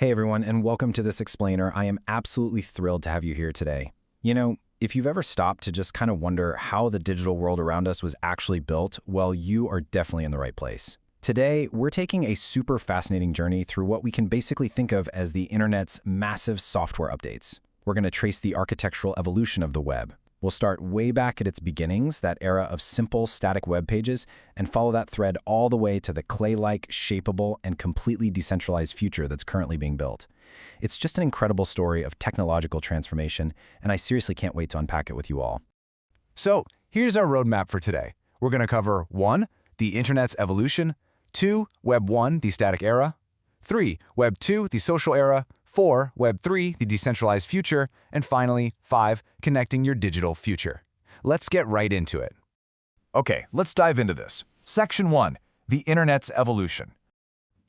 Hey everyone, and welcome to this explainer. I am absolutely thrilled to have you here today. If you've ever stopped to just kind of wonder how the digital world around us was actually built, well, you are definitely in the right place. Today, we're taking a super fascinating journey through what we can basically think of as the internet's massive software updates. We're going to trace the architectural evolution of the web. We'll start way back at its beginnings, that era of simple static web pages, and follow that thread all the way to the clay-like, shapeable, and completely decentralized future that's currently being built. It's just an incredible story of technological transformation, and I seriously can't wait to unpack it with you all. So, here's our roadmap for today. We're going to cover 1. The Internet's evolution, 2. Web1, the static era, 3. Web2, the social era, 4. Web3, the decentralized future, and finally, 5. Connecting your digital future. Let's get right into it. Okay, let's dive into this. Section 1. The Internet's evolution.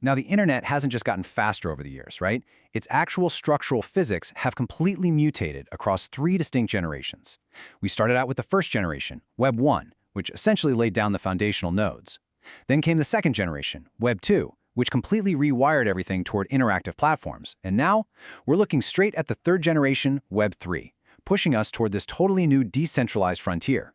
Now, the internet hasn't just gotten faster over the years, right? Its actual structural physics have completely mutated across 3 distinct generations. We started out with the first generation, Web1, which essentially laid down the foundational nodes. Then came the second generation, Web2, which completely rewired everything toward interactive platforms. And now, we're looking straight at the third generation, Web3, pushing us toward this totally new decentralized frontier.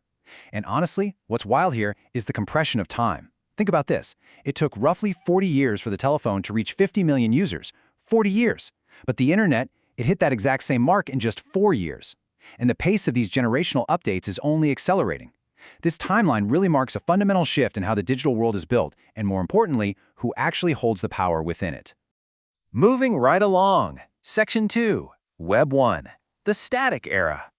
And honestly, what's wild here is the compression of time. Think about this. It took roughly 40 years for the telephone to reach 50 million users. 40 years. But the internet, it hit that exact same mark in just 4 years. And the pace of these generational updates is only accelerating. This timeline really marks a fundamental shift in how the digital world is built, and more importantly, who actually holds the power within it. Moving right along, Section 2, Web1, the static era.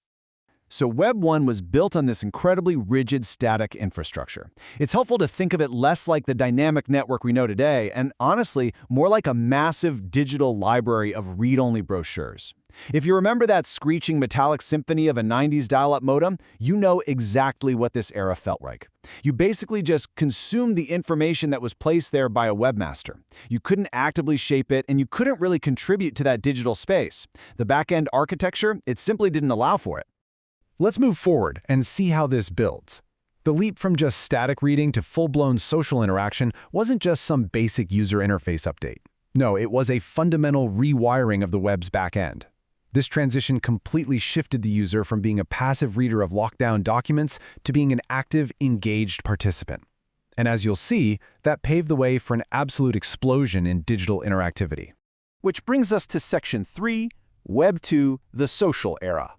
So Web1 was built on this incredibly rigid static infrastructure. It's helpful to think of it less like the dynamic network we know today, and honestly, more like a massive digital library of read-only brochures. If you remember that screeching metallic symphony of a 90s dial-up modem, you know exactly what this era felt like. You basically just consumed the information that was placed there by a webmaster. You couldn't actively shape it, and you couldn't really contribute to that digital space. The back-end architecture, it simply didn't allow for it. Let's move forward and see how this builds. The leap from just static reading to full-blown social interaction wasn't just some basic user interface update. No, it was a fundamental rewiring of the web's back-end. This transition completely shifted the user from being a passive reader of lockdown documents to being an active, engaged participant. And as you'll see, that paved the way for an absolute explosion in digital interactivity. Which brings us to Section 3, Web2, the social era.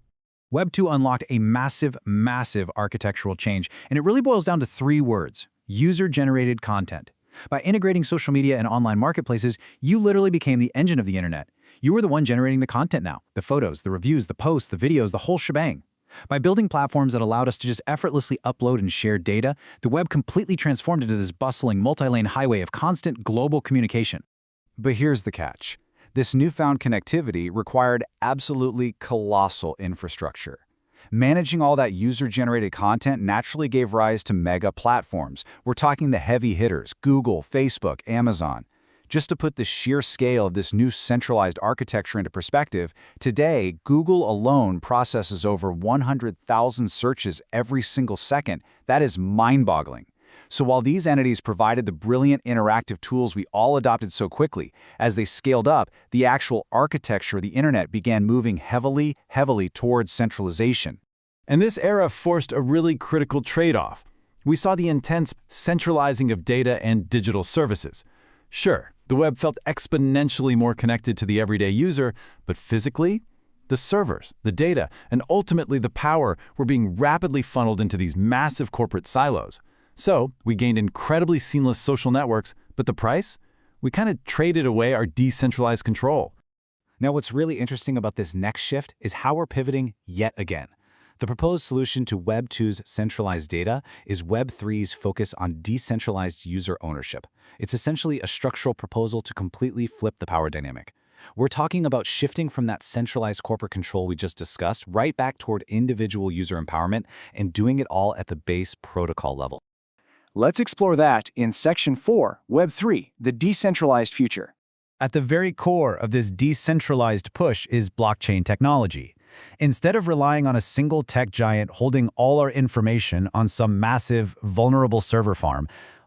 Web2 unlocked a massive architectural change, and it really boils down to 3 words: user-generated content. By integrating social media and online marketplaces, you literally became the engine of the internet. You were the one generating the content now, the photos, the reviews, the posts, the videos, the whole shebang. By building platforms that allowed us to just effortlessly upload and share data, the web completely transformed into this bustling multi-lane highway of constant global communication. But here's the catch. This newfound connectivity required absolutely colossal infrastructure. Managing all that user-generated content naturally gave rise to mega platforms. We're talking the heavy hitters, Google, Facebook, Amazon. Just to put the sheer scale of this new centralized architecture into perspective, today, Google alone processes over 100,000 searches every single second. That is mind-boggling. So while these entities provided the brilliant interactive tools we all adopted so quickly, as they scaled up, the actual architecture of the internet began moving heavily towards centralization. And this era forced a really critical trade-off. We saw the intense centralizing of data and digital services. Sure, the web felt exponentially more connected to the everyday user, but physically, the servers, the data, and ultimately the power were being rapidly funneled into these massive corporate silos. So, we gained incredibly seamless social networks, but the price? We kind of traded away our decentralized control. Now, what's really interesting about this next shift is how we're pivoting yet again. The proposed solution to Web2's centralized data is Web3's focus on decentralized user ownership. It's essentially a structural proposal to completely flip the power dynamic. We're talking about shifting from that centralized corporate control we just discussed right back toward individual user empowerment and doing it all at the base protocol level. Let's explore that in Section 4, Web3, the decentralized future. At the very core of this decentralized push is blockchain technology. Instead of relying on a single tech giant holding all our information on some massive, vulnerable server farm,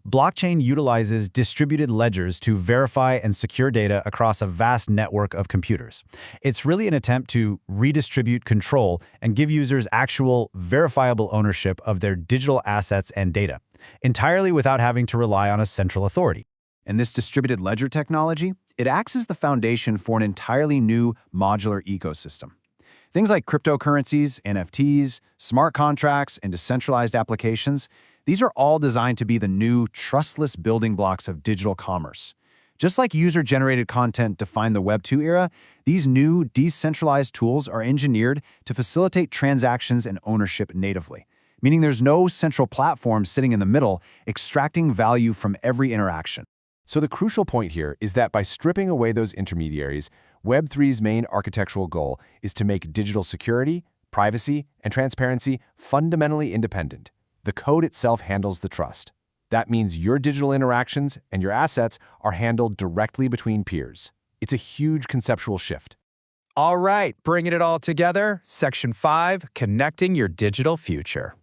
Blockchain utilizes distributed ledgers to verify and secure data across a vast network of computers. It's really an attempt to redistribute control and give users actual, verifiable ownership of their digital assets and data, entirely without having to rely on a central authority. And this distributed ledger technology, it acts as the foundation for an entirely new modular ecosystem. Things like cryptocurrencies, NFTs, smart contracts, and decentralized applications, these are all designed to be the new, trustless building blocks of digital commerce. Just like user-generated content defined the Web2 era, these new, decentralized tools are engineered to facilitate transactions and ownership natively, meaning there's no central platform sitting in the middle extracting value from every interaction. So the crucial point here is that by stripping away those intermediaries, Web3's main architectural goal is to make digital security, privacy, and transparency fundamentally independent. The code itself handles the trust. That means your digital interactions and your assets are handled directly between peers. It's a huge conceptual shift. All right, bringing it all together, Section 5, Connecting Your Digital Future.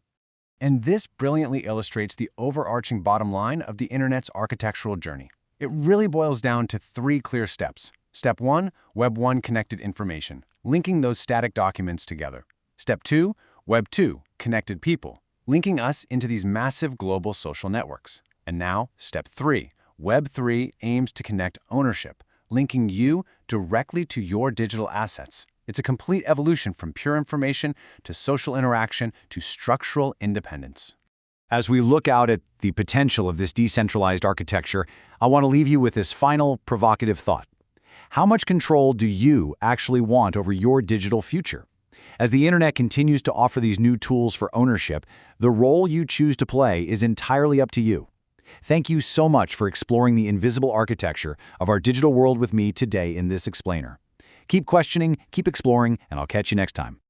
And this brilliantly illustrates the overarching bottom line of the Internet's architectural journey. It really boils down to 3 clear steps. Step 1, Web1 connected information, linking those static documents together. Step 2, Web2, connected people, linking us into these massive global social networks. And now, Step 3, Web3 aims to connect ownership, linking you directly to your digital assets. It's a complete evolution from pure information to social interaction to structural independence. As we look out at the potential of this decentralized architecture, I want to leave you with this final provocative thought. How much control do you actually want over your digital future? As the Internet continues to offer these new tools for ownership, the role you choose to play is entirely up to you. Thank you so much for exploring the invisible architecture of our digital world with me today in this explainer. Keep questioning, keep exploring, and I'll catch you next time.